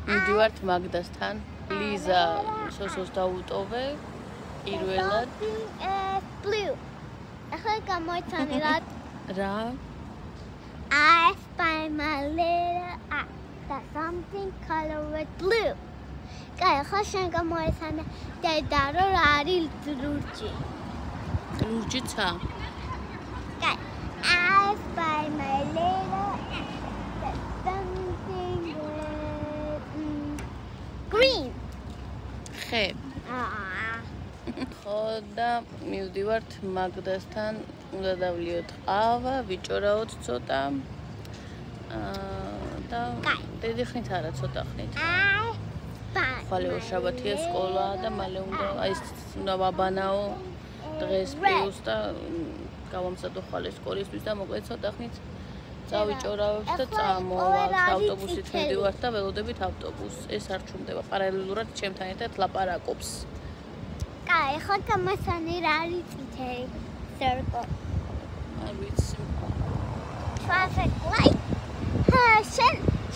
მივდივართ მაგდასთან. ლიზა სოსოს დაუტოვე პირველად. Blue. ახლა გამოიცანი რა? I find my little eye. That's something colored blue. Კაი, ახლა შენ გამოიცანე დედა რომ რა არის ლურჯი. ლურჯიცა? კაი. I find my little eye. That's something green. ხე. ხო და მივდივართ მაგდასთან, უნდა დავლიოთ ყავა, ვიჭორაოთ ცოტა. და დიდი ხნით არა, ცოტა ხნით. ხვალე შაბათია სკოლა და მალე უნდა ვაბანაო დღეს პლუს და გავამზადო ხვალე სკოლისთვის და მოკლედ ცოტა ხნით წავიჭორავებთ და წამოვალთ ავტობუსით მივდივართ და ველოდებით ავტობუსს. ეს არ ჩუმდება პარალელურად ჩემთან ერთად ლაპარაკობს. კაი, ხო გამოსანი რა არის წითელი circle. არ ვიცი. Traffic light.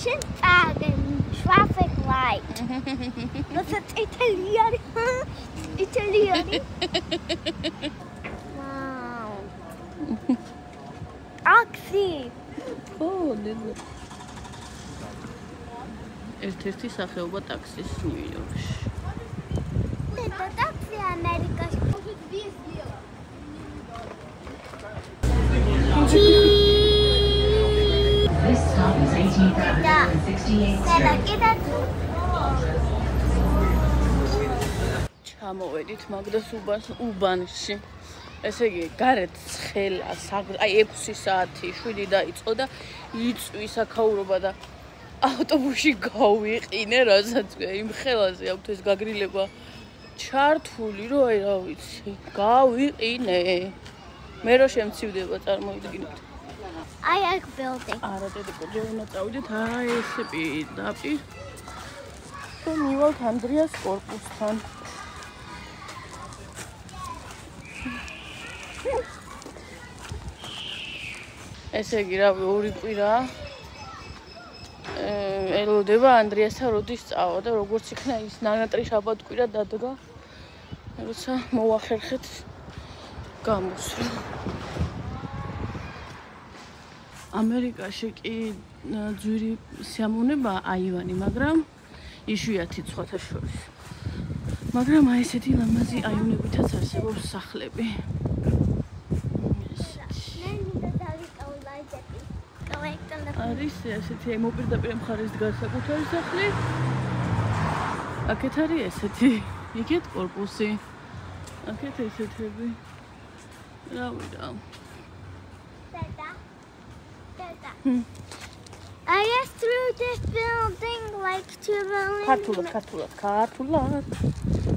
შენ წაგენ traffic light. ნაცეთ იტალიარი. იტალიარი. Wow. Taxi. ხო, დედა. ერთ-ერთი სახეობა ტაქსის ნიუ-იორკში. დედა ტაქსი ამერიკაში. This stop is 18th Avenue and 68th Street. ჩამოვედით მაგდას უბანში. ესე იგი, გარეთ ცხელა, აი 6 საათი, 7 დაიწყო და იწვის აქაურობა და ავტობუსში გავიყინე, რასაც იმ ხელაზე აქვთ ეს გაგრილება ჩართული, რომ აი რა ვიცი, გავიყინე. მე რო შემცივდება, წარმოიდგინეთ. I like building. არა, დედიკო, ჯერ უნდა წავიდეთ აი ესე პირდაპირ. და მივალთ ანდრიას კორპუსთან. ესე იგი, რავი, ორი კვირა ელოდება ანდრიასთან როდის წავა და როგორც იქნა ის ნანატრი შაბათ-კვირა დადგა. როცა მოვახერხეთ გამოსვლა. ამერიკაში კი ძვირი სიამოვნებაა აივანი, მაგრამ იშვიათი სხვათა შორის. მაგრამ აი ესეთი ლამაზი აივნებითაც არსებობს სახლები. არის ესეთი მოპირდაპირე მხარეს დგას საკუთარი სახლი. აქეთ არის ესეთი, იქეთ კორპუსი. აქეთ ესეთები. რავი. I just threw this building like 2 buildings. ქართულად.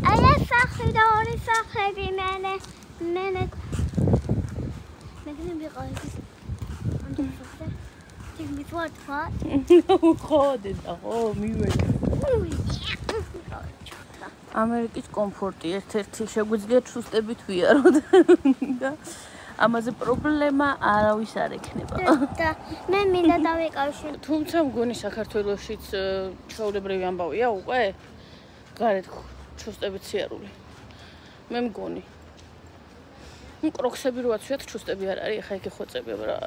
I just სახი და ორი სახლები მენე. მეგრე მიყავი. Take me for what? ხო, დედა, ხო, მივედი. ამერიკის კომფორტი ერთ-ერთი შეგვიძლიათ სუსტებით ვიაროთ და ამაზე პრობლემა არავის არ ექნება. და მე მინდა დავიკავშირო. თუმცა მგონი საქართველოშიც ჩვეულებრივი ამბავია უკვე გარეთ ჩუსტებით სიარული. მე მგონი. კროქსები რო აცვიათ ჩუსტები არ არის, ახლა იქ ხოწებია რა.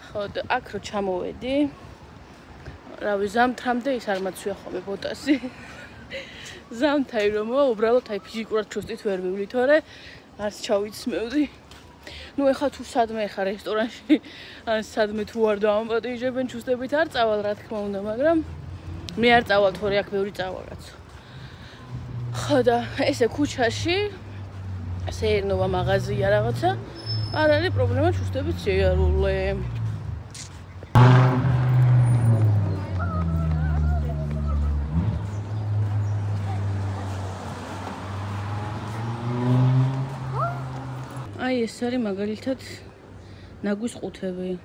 ხო და აქ რო ჩამოვედი. რავი, ზამთრამდე ის არ მაცვია ხოლმე ბოტასი. ზამთარი რომ მოვა, უბრალოდ აი ფიზიკურად ჩუსტით ვერ ვივლი, თორე არც ჩავიცმევდი. ნუ ეხლა თუ სადმე ხარ რესტორანში, ან სადმე თუ არ დავამპატიჟებენ ჩუსტებით არ წავალ, რა თქმა უნდა, მაგრამ მე არ წავალ, თორე აქ ბევრი წავალაც. ხო და ესე ქუჩაში სეირნოვა მაღაზია რაღაცა, არ არის პრობლემა ჩუსტებით შეიარულე. აი ეს არის მაგალითად ნაგვის ყუთები.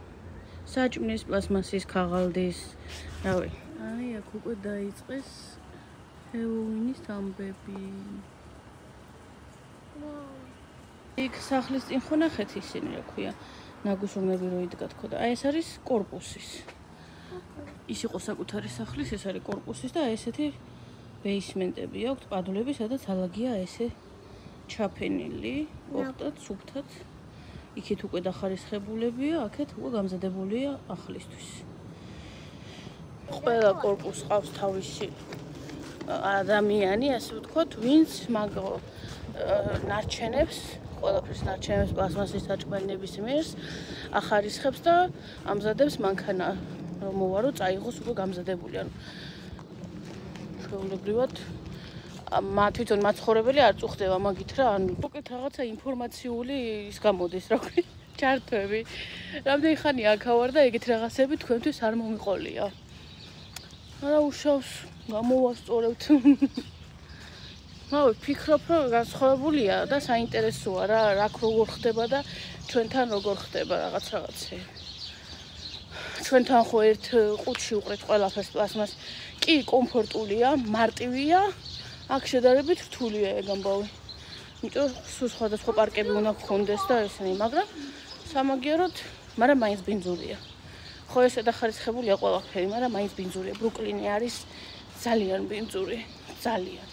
საჭმლის პლასმასის ქაღალდის, რავი. აი აქ უკვე დაიწყეს ჰელოუინის ამბები. იქ სახლის წინ ხო ნახეთ ისინი, რა ქვია, ნაგვის ომები რო იდგა თქო და აი ეს არის კორპუსის. ის იყო საკუთარი სახლის, ეს არის კორპუსის და ესეთი ბეისმენტები აქვს, პადლები, სადაც ალაგია ესე ჩაფენილი, ოღონდ სუფთად. იქით უკვე დახარისხებულებია, აქეთ უკვე გამზადებულია ახლისთვის. ყველა კორპუსს ყავს თავისი ადამიანი, ასე ვთქვათ, ვინც მაგ ნარჩენებს, ყველაფერს ნარჩენებს პლასმასის საჭმელნების მიერს ახარისხებს და ამზადებს მანქანა, რომ მოვარო, წაიღოს უკვე გამზადებული. ანუ ჩვეულებრივად თვითონ მაცხოვრებელი არ წუხდება მაგით რა, ანუ უკეთ რაღაცა ინფორმაციული ის გამოდის, რა ქვია, ჩარტვები. რამდენი ხანი აქა ვარ და ეგეთ რაღაცები თქვენთვის არ მომიყოლია. არა უშავს გამოვასწორებთ. ვფიქრობ, რომ განსხვავებულია და საინტერესოა რა, რაკ როგორ ხდება და ჩვენთან როგორ ხდება რაღაცე. ჩვენთან ხო ერთ ყუთში უყრეთ ყველაფერს პლასმას. კი, კომფორტულია, მარტივია, აქ შედარებით რთულია ეგ ამბავი. იმიტომ სულ სხვადასხვა პარკები უნდა გქონდეს და ესენი, მაგრამ სამაგიეროდ, მაგრამ მაინც ბინძურია. ხო ესე დახარისხებულია ყველაფერი, მაგრამ მაინც ბინძურია. ბრუკლინი არის ძალიან ბინძური, ძალიან.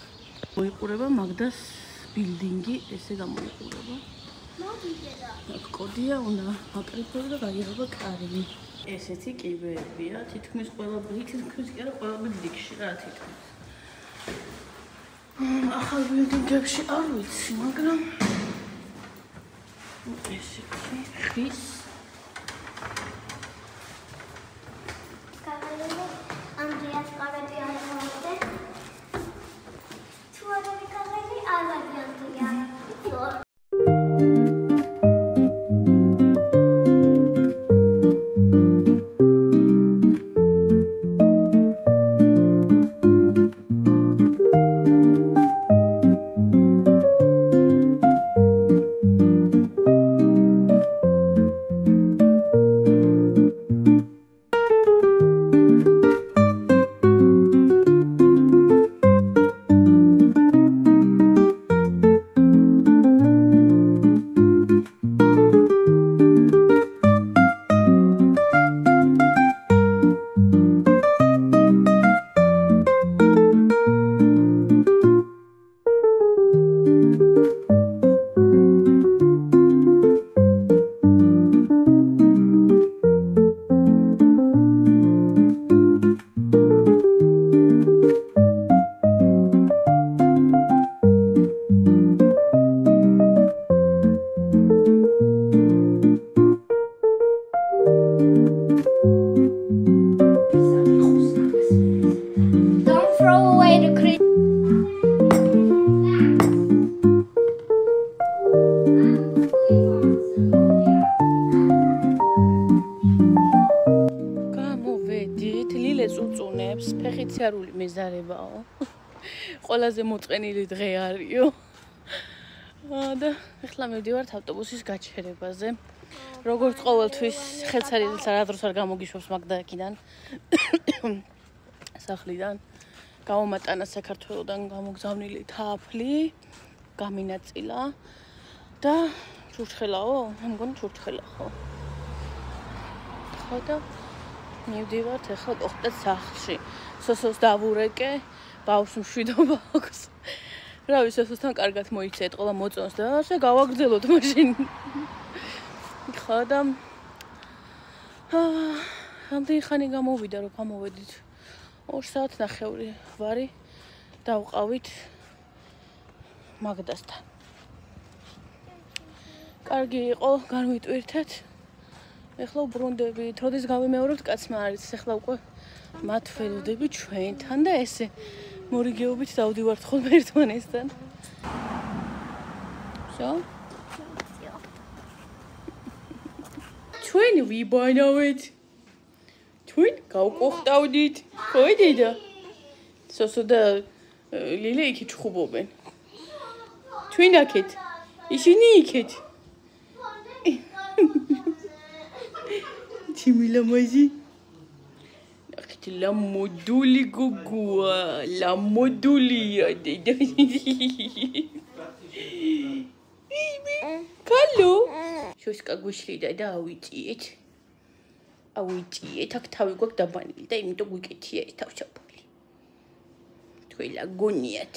მოიყურება მაგდას ბილდინგი, ესე გამოიყურება. აქ კოდია, უნდა აკრიფოს და გაიღება კარი. ესეთი კიბეებია, თითქმის ყველა თითქმის კი არა ყველა ბილდინგში რა თითქმის. ახალ ბილდინგებში არ ვიცი, მაგრამ ესეთი ხის Andreas Carretti Almonte. Tu avevi capelli alla bianca. ფეხიციარული მეზარებაო. ყველაზე მოწყენილი დღე არისო. და ეხლა მივდივართ ავტობუსის გაჩერებაზე. როგორც ყოველთვის ხელსარიელს არადროს არ გამოგიშვებს მაგდაკიდან. სახლიდან გამომატანა საქართველოდან გამოგზავნილი თაფლი, გამინაწილა და ჩურჩხელაო? მგონი ჩურჩხელა ხო. ხო და მივდივართ ახლა ოხტად სახლში. სოსოს დავურეკე, ბავშვს მშვიდობა აქვს. რავი, სოსოსთან კარგად მოიცეთ, ყველა მოწონს და ასე გავაგრძელოთ მაშინ. ხო და რამდენი ხანი გამოვიდა, რომ გამოვედით? 2 საათნახევრი ვარი დავყავით მაგდასთან. კარგი იყო, განვიტვირთეთ. ეხლა უბრუნდებით, როდის გავიმეორებთ კაცმა არის, ეხლა უკვე მათ ველოდები ჩვენთან და ესე მორიგეობით დავდივართ ხოლმე ერთმანეთთან. Всё? ჩვენ ვიბანავეთ. ჩვენ გავკოხტავდით. ხო დედა? სოსო და ლილე იქით ჩხუბობენ. ჩვენ აქეთ. ისინი იქეთ. Timilamazi. La moduli gugua, la modulia. Kallo. Შოშკა გუშლიდა და ავიწიეთ. ავიჭიეთ, აქ თავი გვაქვს დაბანილი და იმიტომ გვიკეთია ეს თავშაბული. თქვენ გონიათ.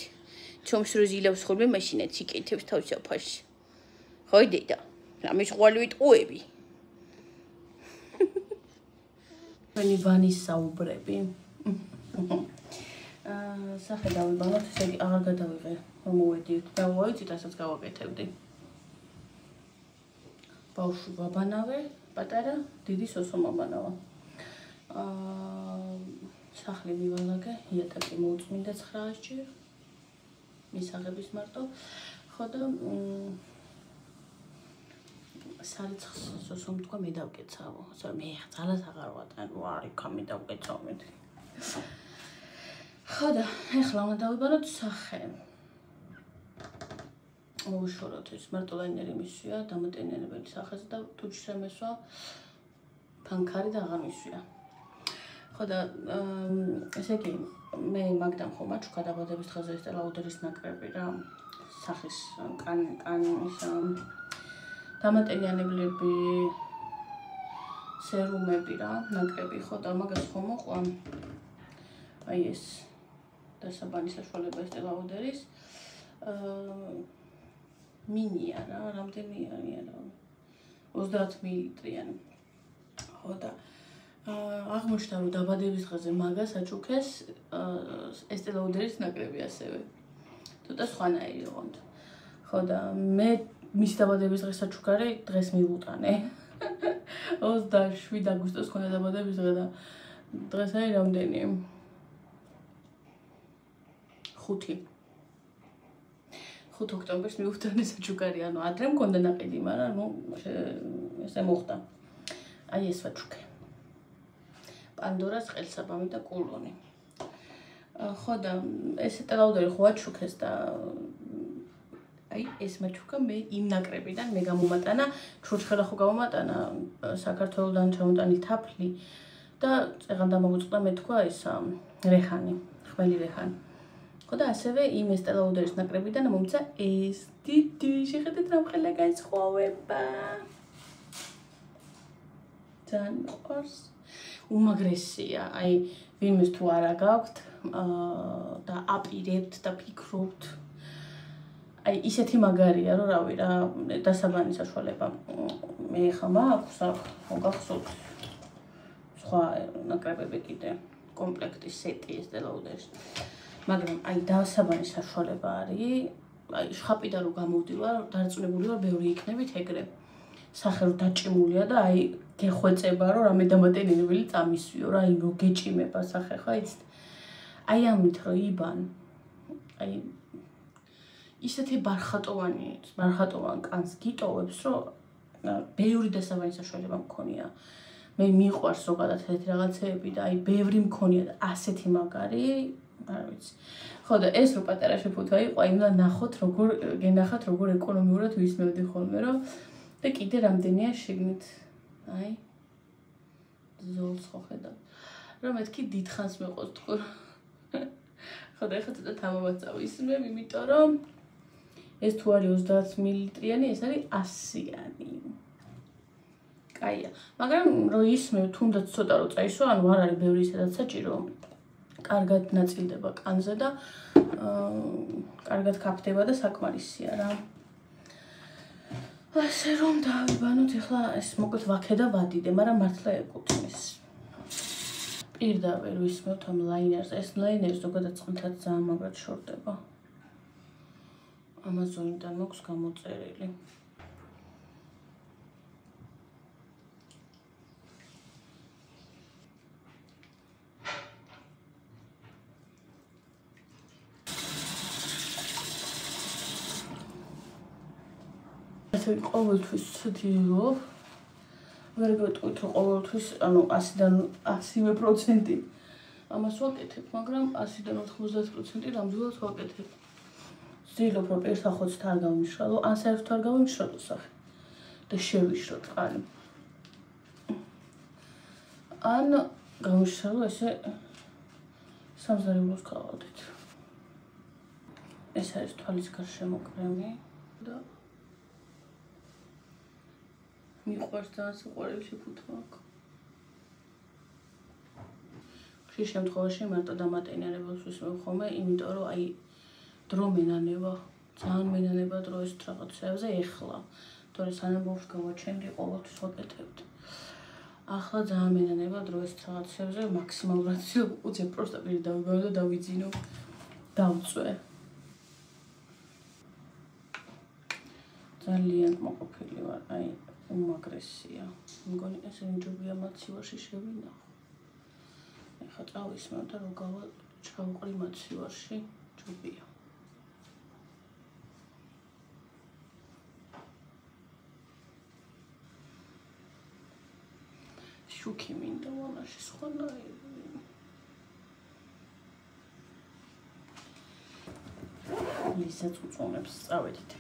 ჩომს რო ზილავს ხოლმე მაშინაც იკეთებს თავშაფაში. ხო დედა, რამე ხვალი ვიტყუები. ვენი ვანის საუბრები. სახე დავიბანოთ, ესე იგი აღარ გადავიღე, რომ მოვედიოთ. დავუვავით, ასაც გავაკეთებდი. ბავშვი ვაბანავე, პატარა, დიდი სოსო მაბანავა. სახლი მივალაგე, იატაკი მოუწმინდა 9-ას ჯერ. მისაღების მარტო. ხო და სარიცხს სოსომ თქვა მე დავკეცავო. ასე მე ძალას აღარ ვატან, ვარი, კამი დავკეცავ მე. ხო და ეხლა უნდა დავიბანოთ სახე. მოვიშოროთ ეს მარტოლაინერი მისვია, დამატენებელი სახეზე და თუჩზე მესვა ფანქარი და აღარ მისვია. ხო და ესე იგი მე მაგდამ ხომ აჩუქა დაბადების დღეზე ეს ლაუდერის ნაკრები რა სახის კანის დამატენიანებლები სერუმები რა ნაკრები ხო და მაგას ხომ მოყვა აი ეს დასაბანის საშუალება ეს ლაუდერის მინია რა რამდენი არიან 30 მილilitrიანი ხო და აღმოჩნდა რომ დაბადების დღეზე მაგას აჩუქეს ესტე ლაუდერის ნაკრები ასევე ცოტა სხვანაირი ოღონდ ხო და მე მის დაბადების დღეს აჩუქარე დღეს მივუტანე 27 აგვისტოს ხონდა დაბადების დღე და დღეს არის რამდენი 5 ოქტომბერს მივუტანე საჩუქარი ანუ ადრე მქონდა ნაყიდი მაგრამ ნუ ესე მოხდა აი ეს ვაჩუქე პანდორას ყელსაბამი და კულონი. ხო და ეს ტელაუდერი ხო აჩუქეს და აი ეს მაჩუქა მე იმ ნაკრებიდან მე გამომატანა ჩურჩხელა ხო გამომატანა საქართველოსდან ჩამოტანი თაფლი და წეღან დამოუწყდა მე თქვა ეს რეჰანი, ხმელი რეჰანი. ხო და ასევე იმ ეს ტელაუდერის ნაკრებიდან მომცა ეს დიდი შეხედეთ რა მხელა განსხვავება. ძალიან მყავს უმაგრესია, აი ვინმეს თუ არა გაქვთ და აპირებთ და ფიქრობთ. აი ისეთი მაგარია, რომ რავი რა, დასაბანის საშუალება მე ხა მაქვს, ხო გახსოვთ. სხვა ნაკრებები კიდე კომპლექტის სეტი ეს ტელაუდერის. მაგრამ აი დასაბანის საშუალება არის, აი შხაპიდან რო გამოვდივარ, დარწმუნებული ვარ, ბევრი იქნებით ეგრე. სახე რო დაჭიმულია და აი გეხვეწება რომ რამე დამატენებელი წამისვიო რა აი რო გეჭიმება სახე ხო იცით აი ამით რო იბან აი ისეთი ბარხატოვან კანს გიტოვებს რომ ბევრი დასაბანის საშუალება მქონია მე მიყვარს ზოგადად ესეთი რაღაცეები და აი ბევრი მქონია და ასეთი მაგარი არ ვიცი ხო და ეს რო პატარა შეფუთვა იყო აი უნდა ნახოთ როგორ გენახათ როგორ ეკონომიურად ვისმევდი ხოლმე რომ და კიდე რამდენია შიგნით აი ზოლს ხო ხედავ რომ მეთქი დიდხანს მეყოს თქო ხო და ეხლა ცოტა თამამად წავისმევ იმიტომ რომ ეს თუ არის 30 მილilitrიანი ეს არის 100-იანი კაია მაგრამ რომ ისმევ თუნდაც ცოტა რომ წაისვა ანუ არ არის ბევრი ისედაც საჭირო კარგად ნაწილდება კანზე და კარგად ქაფდება და საკმარისია რა ასე რომ დავიბანოთ ეხლა ეს მოკლედ ვაქე და ვადიდე, მაგრამ მართლა ეკუთვნის. პირდაპირ ვისმევთ ამ ლაინერს, ეს ლაინერი ზოგადად წყლითაც ძალიან მაგრად შორდება. Amazon-დან მოქვს გამოწერილი. ასე ყოველთვის ვცდილობ ვერ გეტყვით რომ ყოველთვის ანუ 100-დან 100% ამას ვაკეთებ, მაგრამ 100-დან 90% ნამდვილად ვაკეთებ. ვცდილობ რომ პირსახოცთ არ გავიმშრალო, ან საერთოდ არ გავიმშრალო სახე და შევიშრო წყალი. ან გავიმშრალო ესე სამზარეულოს გავალდით. ეს არის თვალის გარშემო კრემი და მიყვარს ძალიან სიყვარული შეფუთვა აქვს. ხშირ შემთხვევაში მარტო დამატენიანებელს ვისმევ ხოლმე, იმიტომ რომ აი დრო მენანება, ძალიან მენანება დრო ეს რაღაცებზე ეხლა. თორე სანამ ბოლოს გავაჩენდი, ყოველთვის ვაკეთებდი. ახლა ძალიან მენანება დრო ეს რაღაცებზე მაქსიმალურად უცებ პროსტა პირი დავიგავო და დავიძინო. დავწვე. ძალიან მოყოფილი ვარ, აი უმაგრესია. მგონი ესე ნიჭობია მაცივარში შევინახო. ეხლა წავისმევ და რო ჩავყრი მაცივარში, ჯობია. შუქი მინდა ვანაში სხვანაირი. ისაც უწონებს წავედით.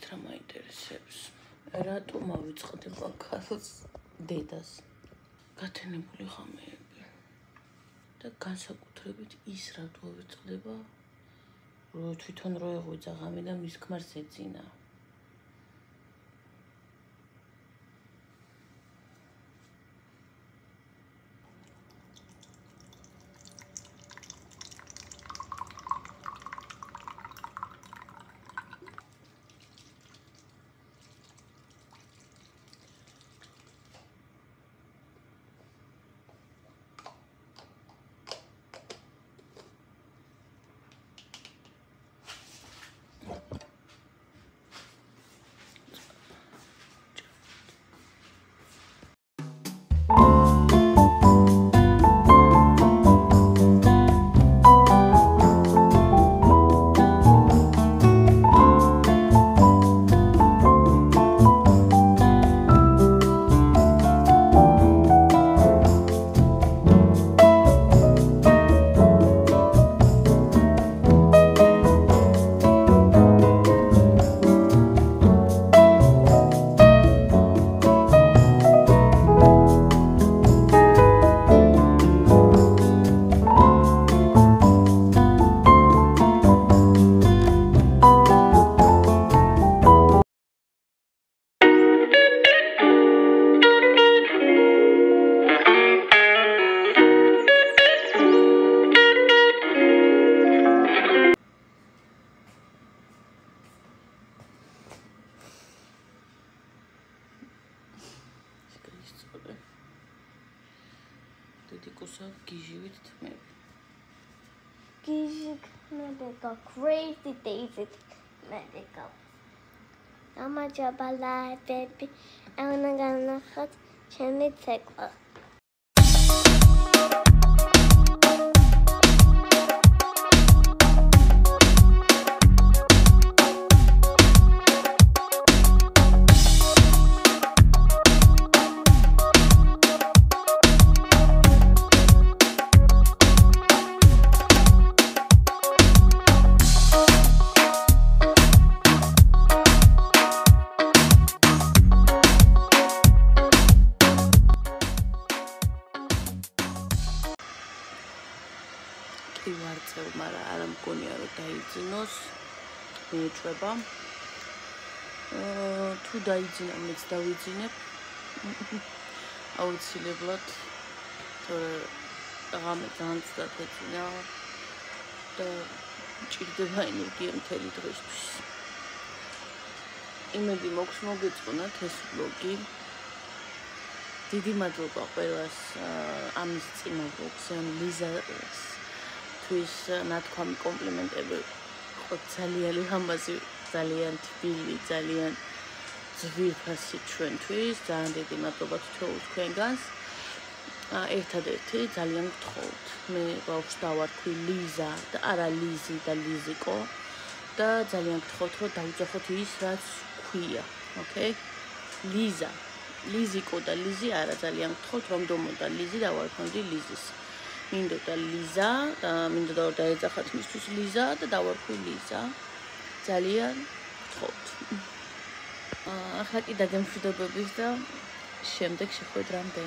რა მაინტერესებს? რატო მავიწყდება ქალს დედას? გათენებული ღამეები. და განსაკუთრებით ის რატო ავიწყდება, რომ თვითონ რო ეღვიძა ღამე და მის ქმარს ეძინა. Dedikosa gijivit tmები. Gijik medical, crazy David medical. Amajaba live baby. I wanna go nachat chemi tekla. ვარწევ, მაგრამ არ მგონია რომ დაიძინოს, მიეჭვება. თუ დაიძინა, მეც დავიძინებ. აუცილებლად, თორე ღამე ძალიან ცუდად ეძინა და მჭირდება ენერგია მთელი დღისთვის. იმედი მოქვს მოგეწონათ ეს ვლოგი. დიდი მადლობა ყველას ამის წინა ვლოგზე, ლიზას თვის ნათქვამი კომპლიმენტები ხო ძალიან ლამაზი, ძალიან თბილი, ძალიან ძვირფასი ჩვენთვის. ძალიან დიდი მადლობა თქვენგანს. ერთადერთი ძალიან გთხოვთ. მე ბავშვს დავარქვი ლიზა და არა ლიზი და ლიზიკო და ძალიან გთხოვთ რომ დაუძახოთ ის რაც ქვია, ოკეი? ლიზა, ლიზიკო და ლიზი არა, ძალიან გთხოვთ რომ დომოდა ლიზი დავარქვი ლიზის. მინდოდა ლიზა და მინდოდა რომ დაეძახათ მისთვის ლიზა და დავარქვი ლიზა. ძალიან გთხოვთ. ახლა კი დაგემშვიდობებით და შემდეგ შეხვედრამდე.